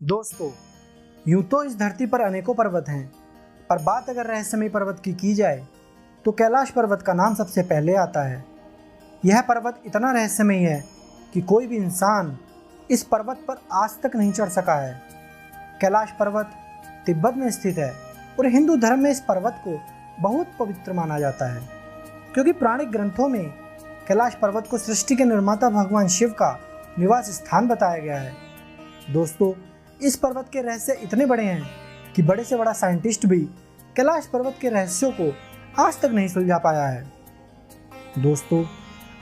दोस्तों, यूं तो इस धरती पर अनेकों पर्वत हैं, पर बात अगर रहस्यमय पर्वत की जाए तो कैलाश पर्वत का नाम सबसे पहले आता है। यह पर्वत इतना रहस्यमय है कि कोई भी इंसान इस पर्वत पर आज तक नहीं चढ़ सका है। कैलाश पर्वत तिब्बत में स्थित है और हिंदू धर्म में इस पर्वत को बहुत पवित्र माना जाता है, क्योंकि पौराणिक ग्रंथों में कैलाश पर्वत को सृष्टि के निर्माता भगवान शिव का निवास स्थान बताया गया है। दोस्तों, इस पर्वत के रहस्य इतने बड़े हैं कि बड़े से बड़ा साइंटिस्ट भी कैलाश पर्वत के रहस्यों को आज तक नहीं सुलझा पाया है। दोस्तों,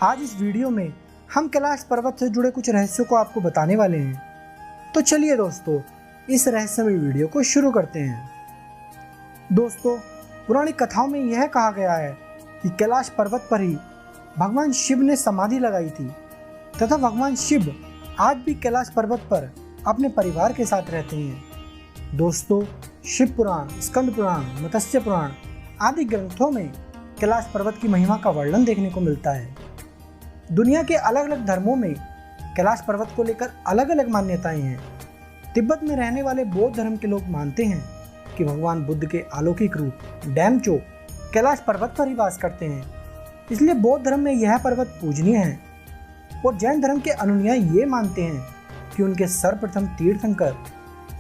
आज इस वीडियो में हम कैलाश पर्वत से जुड़े कुछ रहस्यों को आपको बताने वाले हैं। तो चलिए दोस्तों, इस रहस्यमय वीडियो को शुरू करते हैं। दोस्तों, पौराणिक कथाओं में यह कहा गया है कि कैलाश पर्वत पर ही भगवान शिव ने समाधि लगाई थी तथा भगवान शिव आज भी कैलाश पर्वत पर अपने परिवार के साथ रहते हैं। दोस्तों, शिव पुराण, स्कंद पुराण, मत्स्य पुराण आदि ग्रंथों में कैलाश पर्वत की महिमा का वर्णन देखने को मिलता है। दुनिया के अलग अलग धर्मों में कैलाश पर्वत को लेकर अलग अलग मान्यताएं हैं। तिब्बत में रहने वाले बौद्ध धर्म के लोग मानते हैं कि भगवान बुद्ध के अलौकिक रूप डैमचो कैलाश पर्वत पर ही वास करते हैं, इसलिए बौद्ध धर्म में यह पर्वत पूजनीय है। और जैन धर्म के अनुयायी ये मानते हैं कि उनके सर्वप्रथम तीर्थंकर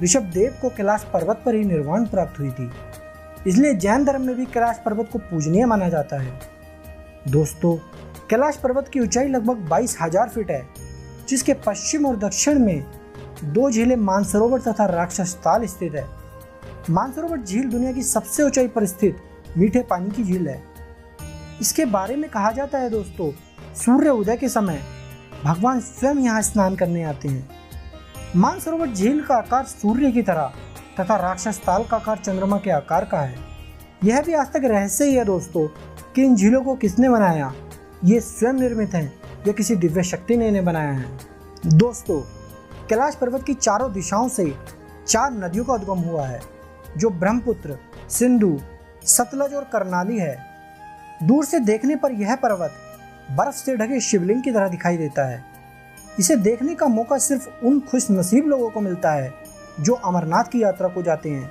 ऋषभदेव को कैलाश पर्वत पर ही निर्वाण प्राप्त हुई थी, इसलिए जैन धर्म में भी कैलाश पर्वत को पूजनीय माना जाता है। दोस्तों, कैलाश पर्वत की ऊंचाई लगभग 22,000 फीट है, जिसके पश्चिम और दक्षिण में दो झीलें मानसरोवर तथा राक्षस ताल स्थित है। मानसरोवर झील दुनिया की सबसे ऊंचाई पर स्थित मीठे पानी की झील है। इसके बारे में कहा जाता है दोस्तों, सूर्य उदय के समय भगवान स्वयं यहाँ स्नान करने आते हैं। मानसरोवर झील का आकार सूर्य की तरह तथा राक्षस ताल का आकार चंद्रमा के आकार का है। यह भी आज तक रहस्य ही है दोस्तों कि इन झीलों को किसने बनाया, ये स्वयं निर्मित हैं या किसी दिव्य शक्ति ने इन्हें बनाया है। दोस्तों, कैलाश पर्वत की चारों दिशाओं से 4 नदियों का उद्गम हुआ है, जो ब्रह्मपुत्र, सिंधु, सतलज और करनाली है। दूर से देखने पर यह पर्वत बर्फ से ढके शिवलिंग की तरह दिखाई देता है। इसे देखने का मौका सिर्फ उन खुश नसीब लोगों को मिलता है जो अमरनाथ की यात्रा को जाते हैं,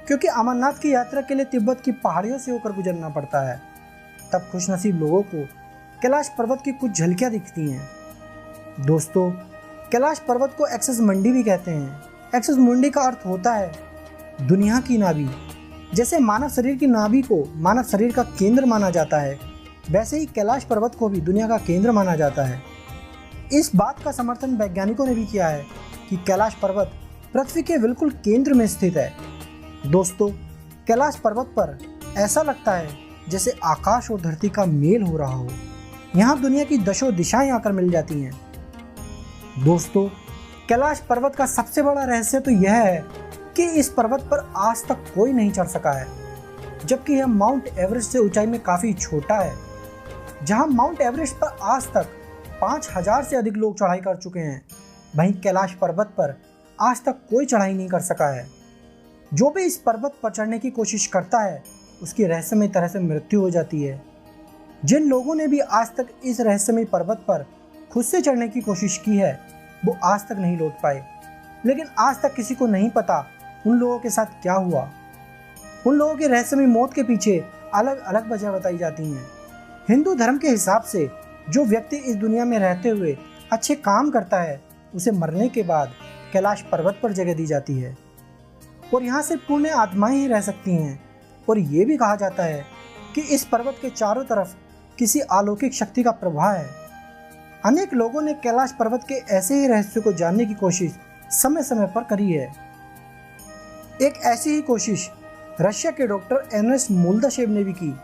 क्योंकि अमरनाथ की यात्रा के लिए तिब्बत की पहाड़ियों से होकर गुजरना पड़ता है। तब खुश नसीब लोगों को कैलाश पर्वत की कुछ झलकियां दिखती हैं। दोस्तों, कैलाश पर्वत को एक्सेस मंडी भी कहते हैं। एक्सेस मुंडी का अर्थ होता है दुनिया की नाभि। जैसे मानव शरीर की नाभि को मानव शरीर का केंद्र माना जाता है, वैसे ही कैलाश पर्वत को भी दुनिया का केंद्र माना जाता है। इस बात का समर्थन वैज्ञानिकों ने भी किया है कि कैलाश पर्वत पृथ्वी के बिल्कुल केंद्र में स्थित है। दोस्तों, कैलाश पर्वत पर ऐसा लगता है जैसे आकाश और धरती का मेल हो रहा हो। यहाँ दुनिया की दशों दिशाएं आकर मिल जाती हैं। दोस्तों, कैलाश पर्वत का सबसे बड़ा रहस्य तो यह है कि इस पर्वत पर आज तक कोई नहीं चढ़ सका है, जबकि यह माउंट एवरेस्ट से ऊंचाई में काफ़ी छोटा है। जहां माउंट एवरेस्ट पर आज तक 5,000 से अधिक लोग चढ़ाई कर चुके हैं, वहीं कैलाश पर्वत पर आज तक कोई चढ़ाई नहीं कर सका है। जो भी इस पर्वत पर चढ़ने की कोशिश करता है, उसकी रहस्यमय तरह से मृत्यु हो जाती है। जिन लोगों ने भी आज तक इस रहस्यमय पर्वत पर खुद से चढ़ने की कोशिश की है, वो आज तक नहीं लौट पाए। लेकिन आज तक किसी को नहीं पता उन लोगों के साथ क्या हुआ। उन लोगों की रहस्यमय मौत के पीछे अलग अलग वजह बताई जाती हैं। हिंदू धर्म के हिसाब से जो व्यक्ति इस दुनिया में रहते हुए अच्छे काम करता है, उसे मरने के बाद कैलाश पर्वत पर जगह दी जाती है और यहाँ से पुण्य आत्माएं ही रह सकती हैं। और ये भी कहा जाता है कि इस पर्वत के चारों तरफ किसी अलौकिक शक्ति का प्रभाव है। अनेक लोगों ने कैलाश पर्वत के ऐसे ही रहस्यों को जानने की कोशिश समय समय पर करी है। एक ऐसी ही कोशिश रशिया के डॉक्टर एर्नेस्ट मोल्दाशेव ने भी की,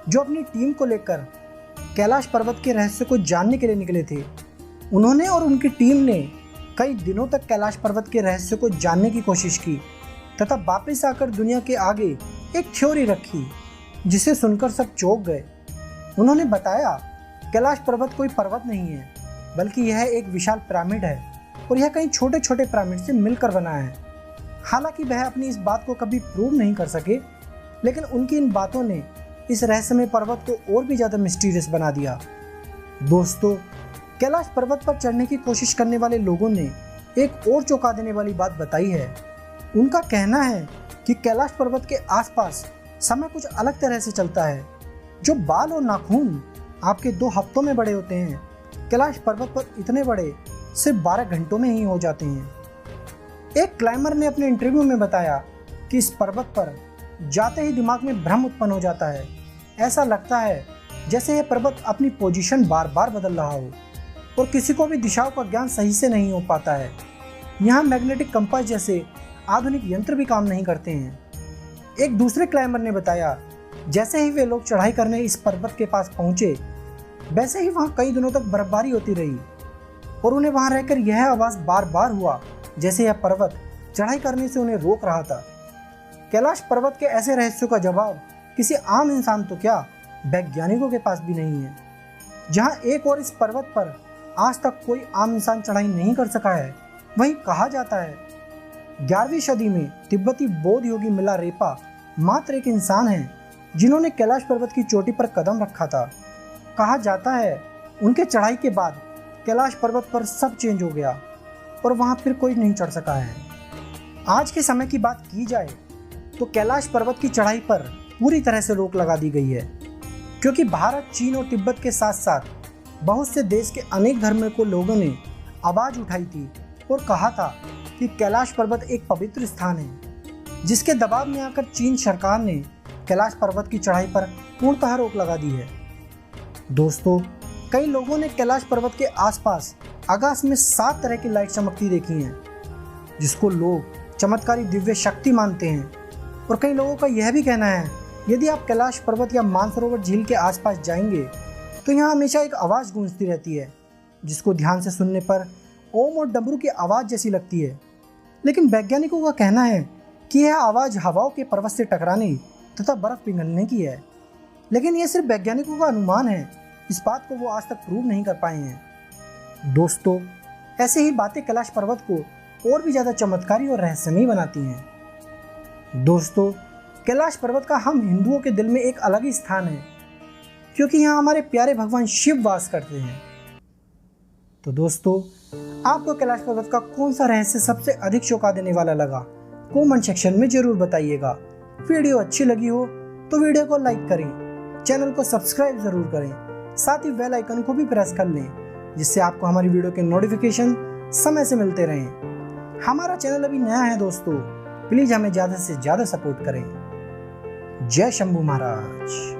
जो अपनी टीम को लेकर कैलाश पर्वत के रहस्य को जानने के लिए निकले थे। उन्होंने और उनकी टीम ने कई दिनों तक कैलाश पर्वत के रहस्य को जानने की कोशिश की तथा वापस आकर दुनिया के आगे एक थ्योरी रखी, जिसे सुनकर सब चौंक गए। उन्होंने बताया, कैलाश पर्वत कोई पर्वत नहीं है, बल्कि यह एक विशाल पिरामिड है और यह कई छोटे छोटे पिरामिड से मिलकर बना है। हालांकि वह अपनी इस बात को कभी प्रूव नहीं कर सके, लेकिन उनकी इन बातों ने इस रहस्यमय पर्वत को और भी ज़्यादा मिस्टीरियस बना दिया। दोस्तों, कैलाश पर्वत पर चढ़ने की कोशिश करने वाले लोगों ने एक और चौंका देने वाली बात बताई है। उनका कहना है कि कैलाश पर्वत के आसपास समय कुछ अलग तरह से चलता है। जो बाल और नाखून आपके 2 हफ्तों में बड़े होते हैं, कैलाश पर्वत पर इतने बड़े सिर्फ 12 घंटों में ही हो जाते हैं। एक क्लाइंबर ने अपने इंटरव्यू में बताया कि इस पर्वत पर जाते ही दिमाग में भ्रम उत्पन्न हो जाता है। ऐसा लगता है जैसे यह पर्वत अपनी पोजीशन बार बार बदल रहा हो और किसी को भी दिशाओं का ज्ञान सही से नहीं हो पाता है। यहाँ मैग्नेटिक कंपास जैसे आधुनिक यंत्र भी काम नहीं करते हैं। एक दूसरे क्लाइंबर ने बताया, जैसे ही वे लोग चढ़ाई करने इस पर्वत के पास पहुंचे, वैसे ही वहाँ कई दिनों तक बर्फबारी होती रही और उन्हें वहाँ रहकर यह आवाज़ बार बार हुआ जैसे यह पर्वत चढ़ाई करने से उन्हें रोक रहा था। कैलाश पर्वत के ऐसे रहस्यों का जवाब किसी आम इंसान तो क्या, वैज्ञानिकों के पास भी नहीं है। जहाँ एक और इस पर्वत पर आज तक कोई आम इंसान चढ़ाई नहीं कर सका है, वहीं कहा जाता है 11वीं सदी में तिब्बती बौद्ध योगी मिलारेपा मात्र एक इंसान है जिन्होंने कैलाश पर्वत की चोटी पर कदम रखा था। कहा जाता है उनके चढ़ाई के बाद कैलाश पर्वत पर सब चेंज हो गया और वहाँ फिर कोई नहीं चढ़ सका है। आज के समय की बात की जाए तो कैलाश पर्वत की चढ़ाई पर पूरी तरह से रोक लगा दी गई है, क्योंकि भारत, चीन और तिब्बत के साथ साथ बहुत से देश के अनेक धर्मों को लोगों ने आवाज़ उठाई थी और कहा था कि कैलाश पर्वत एक पवित्र स्थान है, जिसके दबाव में आकर चीन सरकार ने कैलाश पर्वत की चढ़ाई पर पूर्णतः रोक लगा दी है। दोस्तों, कई लोगों ने कैलाश पर्वत के आसपास आकाश में 7 तरह की लाइट चमकती देखी हैं, जिसको लोग चमत्कारी दिव्य शक्ति मानते हैं। और कई लोगों का यह भी कहना है, यदि आप कैलाश पर्वत या मानसरोवर झील के आसपास जाएंगे तो यहाँ हमेशा एक आवाज़ गूंजती रहती है, जिसको ध्यान से सुनने पर ओम और डमरू की आवाज़ जैसी लगती है। लेकिन वैज्ञानिकों का कहना है कि यह आवाज़ हवाओं के पर्वत से टकराने तथा बर्फ़ पिघलने की है। लेकिन यह सिर्फ वैज्ञानिकों का अनुमान है, इस बात को वो आज तक प्रूव नहीं कर पाए हैं। दोस्तों, ऐसे ही बातें कैलाश पर्वत को और भी ज़्यादा चमत्कारी और रहस्यमयी बनाती हैं। दोस्तों, कैलाश पर्वत का हम हिंदुओं के दिल में एक अलग ही स्थान है, क्योंकि यहाँ हमारे प्यारे भगवान शिव वास करते हैं। तो दोस्तों, आपको कैलाश पर्वत का कौन सा रहस्य सबसे अधिक चौंका देने वाला लगा, कमेंट सेक्शन में जरूर बताइएगा। वीडियो अच्छी लगी हो तो वीडियो को लाइक करें, चैनल को सब्सक्राइब जरूर करें, साथ ही बेल आइकन को भी प्रेस कर लें, जिससे आपको हमारी वीडियो के नोटिफिकेशन समय से मिलते रहें। हमारा चैनल अभी नया है दोस्तों, प्लीज़ हमें ज़्यादा से ज़्यादा सपोर्ट करें। जय शंभू महाराज।